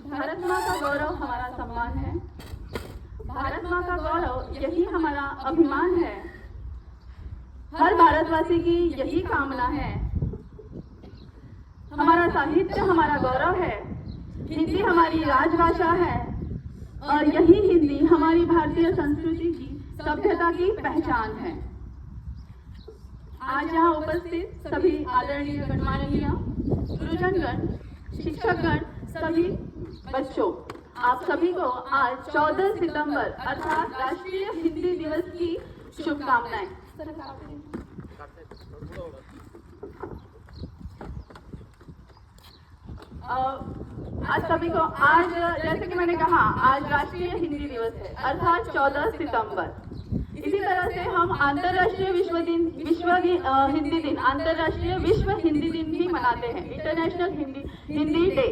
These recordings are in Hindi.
भारत माँ का गौरव हमारा सम्मान है। भारत माँ का गौरव यही हमारा अभिमान है। हर भारतवासी की यही कामना है। हमारा साहित्य हमारा गौरव है। हिंदी हमारी राजभाषा है और यही हिंदी हमारी भारतीय संस्कृति की सभ्यता की पहचान है। आज यहाँ उपस्थित सभी आदरणीय गणमान्य गुरुजनगण, शिक्षकगण, सभी बच्चों, आप सभी को आज 14 सितंबर अर्थात राष्ट्रीय हिंदी दिवस की शुभकामनाएं। आज सभी को आज जैसे कि मैंने कहा आज राष्ट्रीय हिंदी दिवस है अर्थात 14 सितंबर। इसी तरह से हम अंतर्राष्ट्रीय विश्व हिंदी दिन, अंतर्राष्ट्रीय विश्व हिंदी दिन भी मनाते हैं। इंटरनेशनल हिंदी डे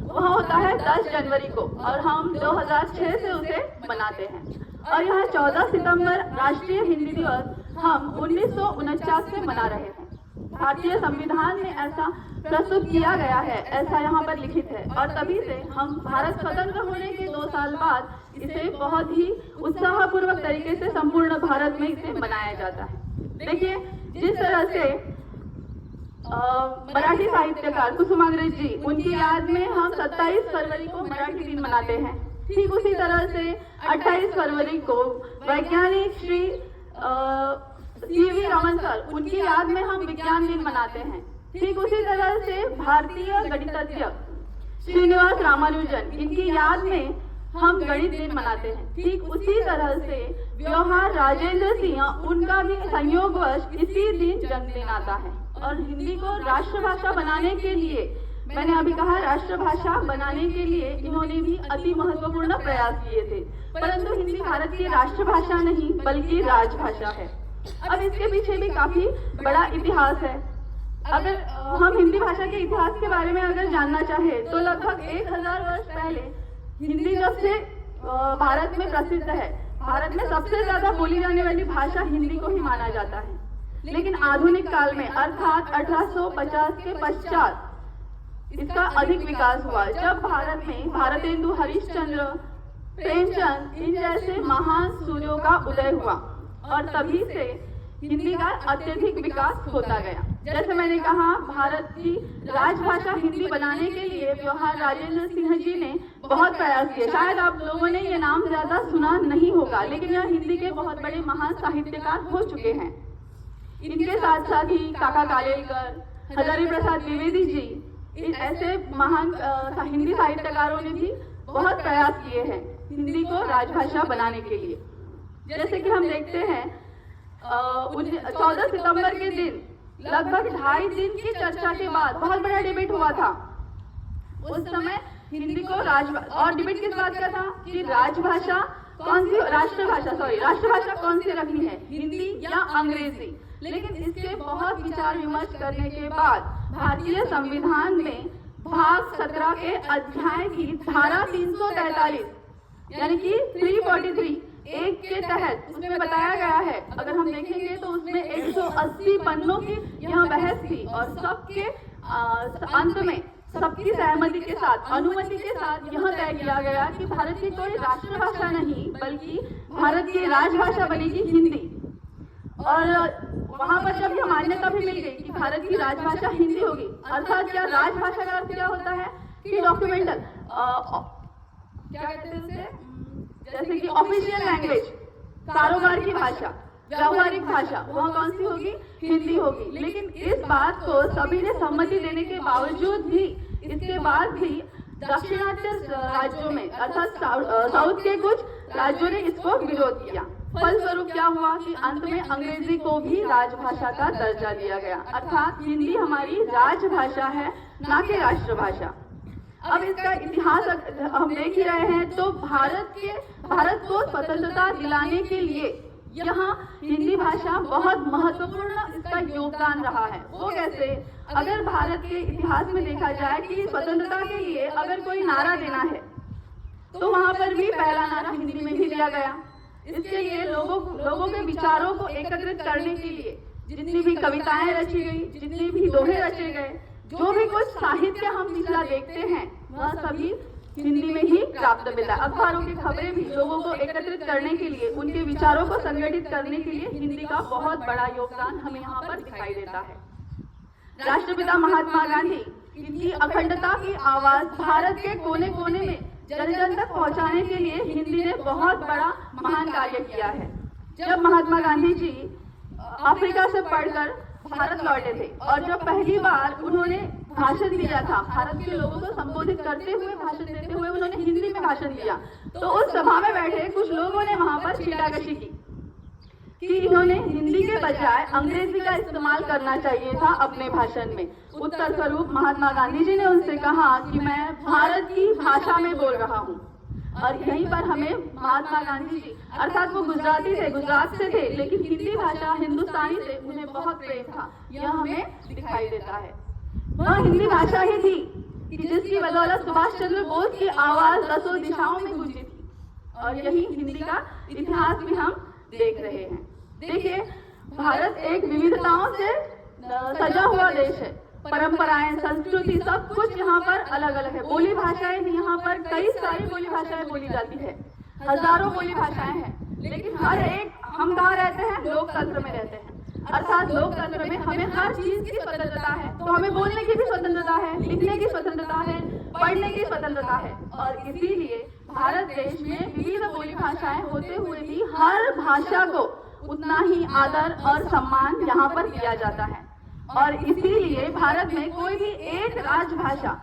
वह होता है 10 जनवरी को और हम 2006 से उसे मनाते हैं। और यह 14 सितंबर राष्ट्रीय हिंदी दिवस हम 1949 से मना रहे हैं। भारतीय संविधान में ऐसा प्रस्तुत किया गया है, ऐसा यहाँ पर लिखित है और तभी से हम भारत स्वतंत्र होने के 2 साल बाद इसे बहुत ही उत्साहपूर्वक तरीके से संपूर्ण भारत में इसे मनाया जाता है। देखिए जिस तरह से मराठी साहित्यकार कुसुमाग्रज जी, उनकी याद में हम 27 फरवरी को मराठी दिन मनाते हैं। ठीक उसी तरह से 28 फरवरी को वैज्ञानिक श्री CV रमन सर, उनकी याद में हम विज्ञान दिन मनाते हैं। ठीक उसी तरह से भारतीय गणितज्ञ श्रीनिवास रामानुजन, इनकी याद में हम गणित दिन मनाते हैं। ठीक उसी तरह से व्यवहार राजेंद्र सिंह, उनका भी संयोगवश इसी दिन जन्मदिन आता है। और हिंदी को राष्ट्रभाषा बनाने के लिए, मैंने अभी कहा राष्ट्रभाषा बनाने के लिए इन्होंने भी अति महत्वपूर्ण प्रयास किए थे। परंतु हिंदी भारत की राष्ट्रभाषा नहीं बल्कि राजभाषा है। अब इसके पीछे भी काफी बड़ा इतिहास है। अगर हम हिंदी भाषा के इतिहास के बारे में अगर जानना चाहे तो लगभग 1000 वर्ष पहले हिंदी जब से भारत में प्रसिद्ध है, भारत में सबसे ज्यादा बोली जाने वाली भाषा हिंदी को ही माना जाता है। लेकिन आधुनिक काल में अर्थात 1850 के पश्चात इसका अधिक विकास हुआ, जब भारत में भारतेंदु हरिश्चंद्र, प्रेमचंद, इन जैसे महान सूर्यों का उदय हुआ और तभी से हिंदी का अत्यधिक विकास होता गया। जैसे मैंने कहा भारत की राजभाषा हिंदी बनाने के लिए व्यवहार राजेंद्र सिंह जी ने बहुत प्रयास किए। शायद आप लोगों ने ये नाम ज्यादा सुना नहीं होगा, लेकिन यह हिंदी के बहुत बड़े महान साहित्यकार हो चुके हैं। इनके साथ साथ ही काका कालेलकर, हजारी प्रसाद द्विवेदी जी, ऐसे महान हिंदी साहित्यकारों ने भी बहुत प्रयास किए हैं हिंदी को राजभाषा बनाने के लिए। जैसे कि हम देखते हैं 14 सितंबर के दिन लगभग 2.5 दिन की चर्चा के बाद बहुत बड़ा डिबेट हुआ था। उस समय हिंदी को और डिबेट किस बात का था कि राजभाषा कौन सी, राष्ट्रभाषा कौन सी रखनी है, हिंदी या अंग्रेजी। लेकिन इसके बहुत विचार विमर्श करने के बाद भारतीय संविधान में भाग 17 के अध्याय की धारा 343 यानी कि 343 एक के तहत उसमें बताया गया है। अगर हम देखेंगे तो उसमें 180 पन्नों की यह बहस थी और सबके अंत में सबकी सहमति के साथ, अनुमति के साथ यह तय किया गया कि भारत की कोई राष्ट्रभाषा नहीं बल्कि भारत की राजभाषा बनेगी हिंदी। और वहां पर जब यह मान्यता भी मिल गई कि भारत की राजभाषा हिंदी होगी, अर्थात क्या राजभाषा का अर्थ क्या होता है कि डॉक्यूमेंटल, क्या कहते हैं उसे, जैसे कि ऑफिशियल लैंग्वेज, कारोबार की भाषा, व्यावहारिक भाषा, वह कौन सी होगी, हिंदी होगी। लेकिन इस बात को सभी ने सम्मति देने के बावजूद भी, इसके बाद भी दक्षिणात्य राज्यों में अर्थात साउथ के कुछ राज्यों ने इसको विरोध किया। फलस्वरूप क्या हुआ कि अंत में अंग्रेजी को भी राजभाषा का दर्जा दिया गया, अर्थात हिंदी हमारी राजभाषा है, ना कि राष्ट्रभाषा। अब इसका इतिहास हम देख ही रहे हैं तो भारत को स्वतंत्रता दिलाने के लिए यहाँ हिंदी भाषा बहुत महत्वपूर्ण इसका योगदान रहा है। वो कैसे? अगर भारत के इतिहास में देखा जाए कि स्वतंत्रता के लिए अगर कोई नारा देना है तो वहाँ पर भी पहला नारा हिंदी में ही दिया गया। इसके लिए लोगों के विचारों को एकत्रित करने के लिए जितनी भी कविताएं रची गई, जितने भी दोहे रचे गए, जो भी कुछ साहित्य हम पिछला देखते हैं, वह सभी हिंदी में ही प्राप्त मिलता है। अखबारों की खबरें भी लोगों को एकत्रित करने के लिए, उनके विचारों को संगठित करने के लिए हिंदी का बहुत बड़ा योगदान हमें यहाँ पर दिखाई देता है। राष्ट्रपिता महात्मा गांधी, इनकी अखंडता की आवाज भारत के कोने कोने में जन जन तक पहुंचाने के लिए हिंदी ने बहुत बड़ा महान कार्य किया है। जब महात्मा गांधी जी अफ्रीका से पढ़कर भारत लौटे थे और जब पहली बार उन्होंने भाषण दिया था, भारत के लोगों को संबोधित करते हुए, भाषण देते हुए उन्होंने हिंदी में भाषण दिया, तो उस सभा में बैठे कुछ लोगों ने वहां पर छींटाकशी की कि इन्होंने हिंदी के बजाय अंग्रेजी का इस्तेमाल करना चाहिए था अपने भाषण में। उत्तर स्वरूप महात्मा गांधी जी ने उनसे कहा कि मैं भारत की भाषा में बोल रहा हूँ। और यहीं पर हमें महात्मा गांधी जी, अर्थात वो गुजराती थे, गुजरात से थे, लेकिन हिंदी भाषा, हिंदुस्तानी से उन्हें बहुत प्रेम था, यह हमें दिखाई देता है। वह हिंदी भाषा ही थी कि जिसकी बदौलत सुभाष चंद्र बोस की आवाज दसों दिशाओं में गूंजी थी। और यही हिंदी का इतिहास भी हम देख रहे हैं। देखिए, भारत एक विविधताओं से सजा हुआ देश है। परंपराएं, संस्कृति, सब कुछ यहाँ पर अलग अलग है। बोली भाषाएं भी यहाँ पर कई सारी बोली भाषाएं बोली जाती है, हजारों बोली भाषाएं हैं, लेकिन हर एक, हम कहाँ रहते हैं? लोकतंत्र में रहते हैं। अर्थात लोकतंत्र में हमें हर चीज की स्वतंत्रता है। तो हमें बोलने की भी स्वतंत्रता है, लिखने की स्वतंत्रता है, पढ़ने की स्वतंत्रता है। और इसीलिए भारत देश में विविध बोली भाषाएं होते हुए भी हर भाषा को उतना ही आदर और सम्मान यहाँ पर दिया जाता है। और इसीलिए भारत में कोई भी एक राष्ट्रभाषा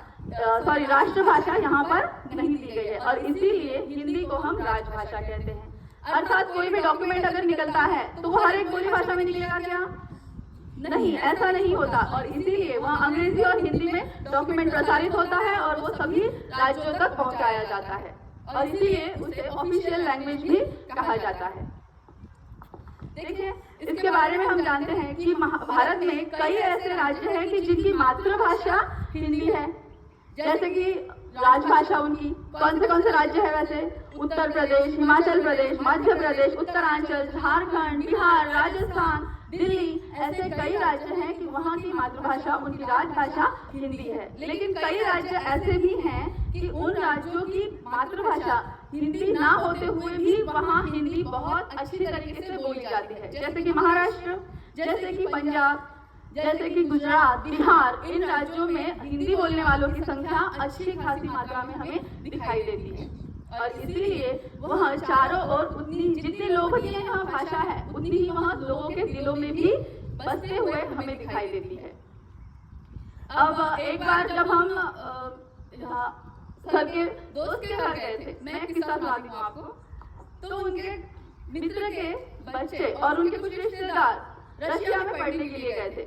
यहाँ पर नहीं दी गई है। और इसीलिए हिंदी को हम राजभाषा कहते हैं। अर्थात कोई भी डॉक्यूमेंट अगर निकलता है तो वो हर एक बोली भाषा में निकलेगा क्या? नहीं, ऐसा नहीं होता। और इसीलिए वहाँ अंग्रेजी और हिंदी में डॉक्यूमेंट प्रसारित होता है और वो सभी राज्यों तक पहुंचाया जाता है। और इसीलिए उसे ऑफिशियल लैंग्वेज भी कहा जाता है। देखिए, इसके बारे में हम जानते हैं कि भारत में कई ऐसे राज्य हैं कि जिनकी मातृभाषा हिंदी है। जैसे कि राजभाषा उनकी कौन से राज्य है वैसे? उत्तर प्रदेश, हिमाचल प्रदेश, मध्य प्रदेश, उत्तरांचल, झारखंड, बिहार, राजस्थान, दिल्ली, ऐसे कई राज्य हैं कि वहाँ की मातृभाषा, उनकी राजभाषा हिंदी है। लेकिन कई राज्य ऐसे भी हैं कि उन राज्यों की मातृभाषा हिंदी ना होते हुए भी वहाँ हिंदी बहुत अच्छी तरीके से बोली जाती है। जैसे कि महाराष्ट्र, जैसे कि पंजाब, जैसे कि गुजरात, बिहार, इन राज्यों में हिंदी बोलने वालों की संख्या अच्छी खासी मात्रा में हमें दिखाई देती है। और इसीलिए वह चारों ओर उतनी, जितनी लोकप्रिय यहाँ भाषा है, उतनी ही वहाँ लोगों के दिलों में भी बसते हुए हमें दिखाई देती है। अब एक बार जब हम सर के दोस्त के घर गए थे, मैं एक किस्सा सुनाती हूँ आपको। तो उनके मित्र के बच्चे और उनके कुछ रिश्तेदार रशिया में पढ़ने के लिए गए थे।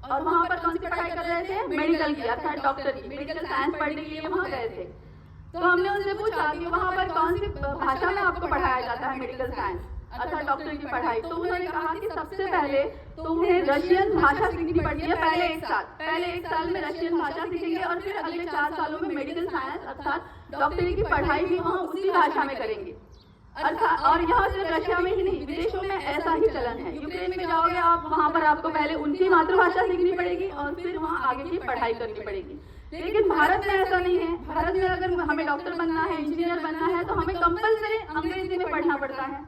और वहाँ पर कौन सी पढ़ाई कर रहे थे? मेडिकल की, अर्थात डॉक्टर की, मेडिकल साइंस पढ़ने के लिए वहाँ गए थे। तो हमने उनसे पूछा कि वहाँ पर कौन सी भाषा में आपको पढ़ाया जाता है मेडिकल साइंस, अर्थात डॉक्टर की पढ़ाई? तो उन्होंने कहा कि सबसे पहले तो उन्हें रशियन भाषा सीखनी पड़ती है। पहले एक साल में रशियन भाषा सीखेंगे और फिर अगले 4 सालों में मेडिकल साइंस अर्थात डॉक्टरी की पढ़ाई भी वहाँ उसी भाषा में करेंगे। अर्थात, और यहाँ सिर्फ रशिया में ही नहीं, विदेशों में ऐसा ही चलन है। यूक्रेन में जाओगे आप, वहाँ पर आपको पहले उनकी मातृभाषा सीखनी पड़ेगी और फिर वहाँ आगे की पढ़ाई करनी पड़ेगी। लेकिन भारत में ऐसा नहीं है। भारत में अगर हमें डॉक्टर बनना है, इंजीनियर बनना है, तो हमें कंपलसरी अंग्रेजी में पढ़ना पड़ता है।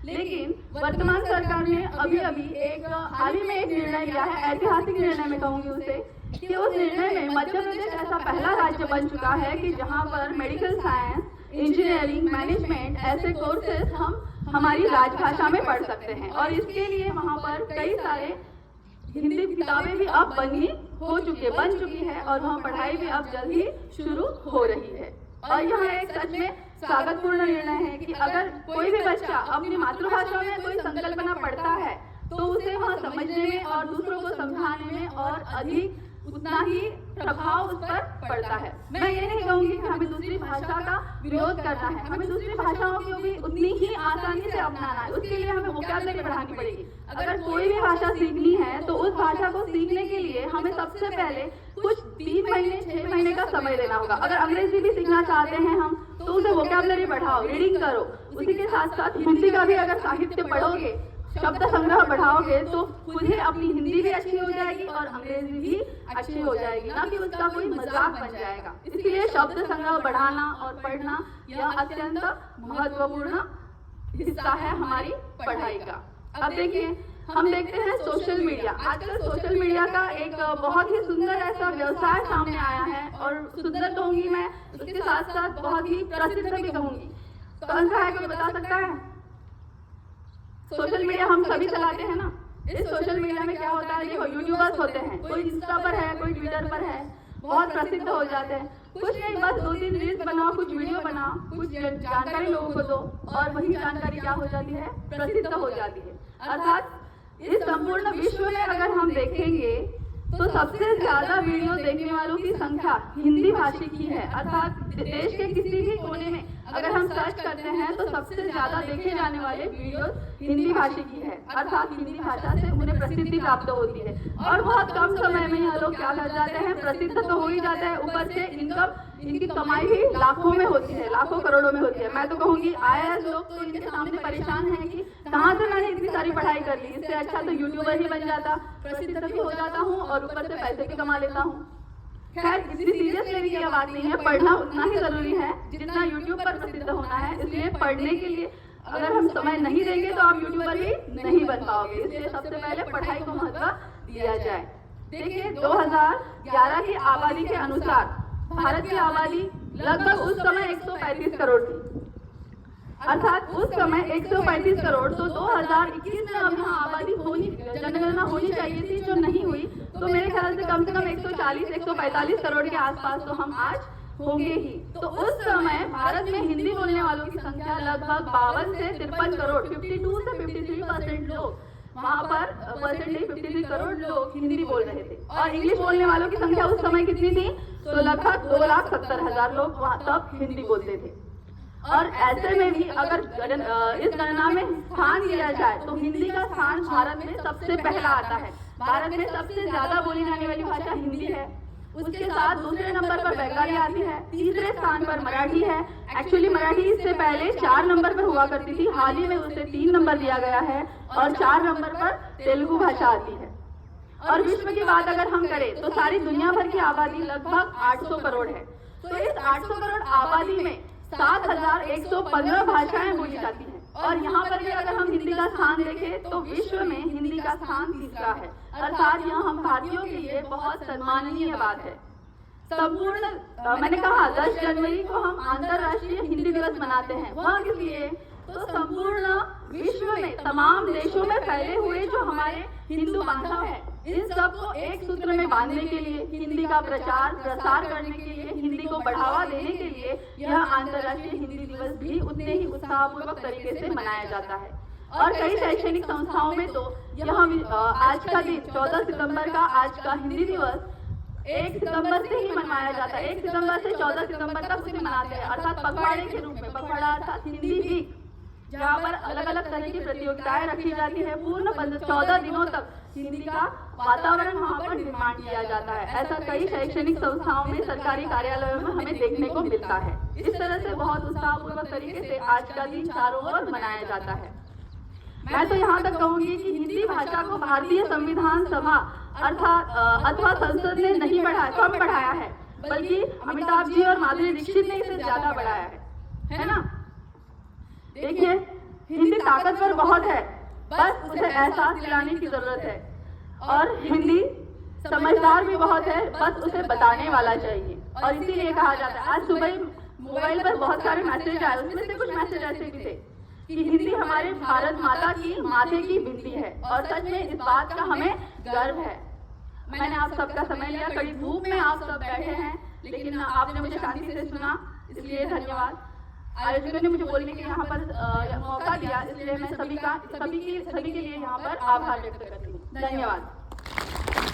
लेकिन वर्तमान सरकार ने अभी एक हाल ही में एक निर्णय लिया है, ऐतिहासिक निर्णय में कहूँगी उसे, कि उस निर्णय में मध्य प्रदेश ऐसा पहला राज्य बन चुका है कि जहाँ पर मेडिकल साइंस, इंजीनियरिंग, मैनेजमेंट ऐसे कोर्सेज हम हमारी राजभाषा में पढ़ सकते हैं। और इसके लिए वहाँ पर कई सारे हिंदी किताबें भी अब बन चुकी है और वहाँ पढ़ाई भी अब जल्द ही शुरू हो रही है। और यह एक सच में स्वागतपूर्ण निर्णय है कि अगर कोई भी बच्चा अपनी मातृभाषा में कोई संकल्पना पढ़ता है तो उसे वहाँ समझने में और दूसरों को समझाने में और अधिक उतना ही प्रभाव उस पर पड़ता है। मैं ये नहीं कहूँगी कि हमें दूसरी भाषा का विरोध करना है, हमें दूसरी भाषाओं को भी उतनी ही आसानी से अपनाना है। उसके लिए हमें वोकैबुलरी बढ़ानी पड़ेगी। अगर कोई भी भाषा सीखनी है तो उस भाषा को सीखने के लिए हमें सबसे पहले कुछ 3 महीने 6 महीने का समय देना होगा। अगर अंग्रेजी भी सीखना चाहते हैं हम तो उसे वोकैबुलरी बढ़ाओ, रीडिंग करो। उसी के साथ साथ हिंदी का भी अगर साहित्य पढ़ोगे, शब्द संग्रह बढ़ाओगे तो खुद ही अपनी हिंदी भी अच्छी हो जाएगी और अंग्रेजी भी अच्छी हो जाएगी, ना कि उसका कोई मजाक बन जाएगा। इसलिए शब्द संग्रह बढ़ाना और पढ़ना यह अत्यंत महत्वपूर्ण हिस्सा है हमारी पढ़ाई का। अब देखिए, हम देखते हैं सोशल मीडिया। आजकल सोशल मीडिया का एक बहुत ही सुंदर ऐसा व्यवसाय सामने आया है, और सुंदर कहूंगी मैं, उसके साथ साथ बहुत ही प्रसिद्ध भी कहूंगी। कौन सा है, कोई बता सकता है? सोशल मीडिया हम सभी चलाते हैं ना। इस सोशल मीडिया में क्या होता है, देखो यूट्यूबर्स होते हैं, कोई इंस्टा पर है, कोई ट्विटर पर है, बहुत प्रसिद्ध हो जाते हैं। कुछ नहीं, बस 2-3 रील्स बनाओ, कुछ वीडियो बनाओ, कुछ जानकारी लोगों को दो, और वही जानकारी क्या हो जाती है, प्रसिद्ध हो जाती है। अर्थात इस संपूर्ण विश्व में अगर हम देखेंगे तो सबसे ज्यादा वीडियो देखने वालों की संख्या हिंदी भाषी की है। अर्थात देश के किसी भी कोने में अगर हम सर्च करते हैं तो सबसे ज्यादा देखे जाने वाले वीडियो हिंदी भाषी की है। अर्थात हिंदी भाषा से उन्हें प्रसिद्धि प्राप्त होती है, और बहुत कम समय में यह लोग क्या कर जाते हैं, प्रसिद्ध तो हो ही जाते हैं, ऊपर से इनकी कमाई भी लाखों में होती है, लाखों करोड़ों में होती है। मैं तो कहूंगी IAS लोग तो इनके सामने परेशान हैं कि कहाँ से मैंने इतनी सारी पढ़ाई कर ली, इससे अच्छा तो यूट्यूबर ही बन जाता, प्रसिद्ध भी हो जाता हूँ और ऊपर से पैसे भी कमा लेता हूँ। खैर, इतनी सीरियस लेने की बात नहीं है, पढ़ना उतना ही जरूरी है जितना यूट्यूब पर प्रसिद्ध होना है। इसलिए पढ़ने के लिए अगर हम समय नहीं देंगे तो आप यूट्यूबर भी नहीं बन पाओगे। इसलिए सबसे पहले पढ़ाई को महत्व दिया जाए। देखिए, 2011 की आबादी के अनुसार भारत की आबादी लगभग उस समय 135 करोड़ थी। अर्थात उस समय 135 करोड़, तो 2021 में अब यहाँ आबादी जनगणना होनी चाहिए थी, जो नहीं हुई, तो मेरे ख्याल से कम 140-145 करोड़ के आसपास तो हम आज होंगे ही। तो उस समय भारत में हिंदी बोलने वालों की संख्या लगभग 52 से 53 करोड़, 52 से 53% लोग वहाँ पर परसेंटेज 53 करोड़ लोग हिंदी बोल रहे थे। और इंग्लिश बोलने वालों की संख्या उस समय कितनी थी, तो लगभग 2,70,000 लोग वहाँ तब हिंदी बोलते थे। और ऐसे में भी अगर इस गणना में स्थान दिया जाए तो हिंदी का स्थान भारत में सबसे पहला आता है। भारत में सबसे ज्यादा बोली जाने वाली भाषा हिंदी है, उसके साथ दूसरे नंबर पर बंगाली आती है, तीसरे स्थान पर मराठी है। एक्चुअली मराठी इससे पहले 4 नंबर पर हुआ करती थी, हाल ही में उसे 3 नंबर दिया गया है, और 4 नंबर पर तेलुगु भाषा आती है। और विश्व की बात अगर हम करें तो सारी दुनिया भर की आबादी लगभग 800 करोड़ है। तो इस 800 करोड़ आबादी में 7,115 भाषाएं बोली जाती हैं, और यहाँ पर भी अगर हम हिंदी का स्थान देखें तो विश्व में हिंदी का स्थान तीसरा है। अर्थात यह हम भारतीयों के लिए बहुत सम्माननीय बात है। संपूर्ण मैंने कहा 10 जनवरी को हम अंतर्राष्ट्रीय हिंदी दिवस मनाते हैं। वह किस लिए, तो संपूर्ण विश्व में तमाम देशों में फैले हुए जो हमारे हिंदू बांधव हैं, इन सबको एक सूत्र में बांधने के लिए, हिंदी का प्रचार प्रसार करने के लिए, हिंदी को बढ़ावा देने के लिए यह अंतर्राष्ट्रीय हिंदी दिवस भी उतने ही उत्साहपूर्वक तरीके से मनाया जाता है। और कई शैक्षणिक संस्थाओं में तो यह आज का दिन 14 सितंबर का आज का हिंदी दिवस 1 सितंबर से ही मनाया जाता है। 1 सितंबर से 14 सितंबर तक उसे मनाते हैं, अर्थात पखवाड़े के रूप में। पखवाड़ा अर्थात हिंदी वीक, जहाँ पर अलग अलग तरह की प्रतियोगिताएं रखी जाती है। पूर्ण 14 दिनों तक हिंदी का वातावरण वहाँ पर निर्माण किया जाता है। ऐसा कई शैक्षणिक संस्थाओं में, सरकारी कार्यालयों में हमें देखने को मिलता है। इस तरह से बहुत उत्साहपूर्वक तरीके से आज का दिन चारों ओर मनाया जाता है। मैं तो यहाँ तक कहूंगी कि हिंदी भाषा को भारतीय संविधान सभा अर्थात अथवा संसद ने नहीं बढ़ाया, कम बढ़ाया है, बल्कि अमिताभ जी और माधुरी दीक्षित ने इसे ज्यादा बढ़ाया है ना। देखिए, हिंदी ताकतवर बहुत है, बस उसे एहसास दिलाने की जरूरत है। और हिंदी समझदार भी बहुत है, बस उसे बताने वाला चाहिए। और इसीलिए कहा जाता है, आज सुबह मोबाइल पर बहुत सारे मैसेज आए, उसमें से कुछ मैसेज ऐसे भी थे कि हिंदी हमारे भारत माता की माथे की बिंदी है, और सच में इस बात का हमें गर्व है। मैंने आप सबका समय लिया, कड़ी धूप में आप सब बैठे हैं, लेकिन आपने मुझे शांति से सुना, इसलिए धन्यवाद। आयोजकों ने मुझे बोलने के यहाँ पर मौका दिया, इसलिए मैं सभी के लिए यहाँ पर आभार व्यक्त करती हूँ। धन्यवाद।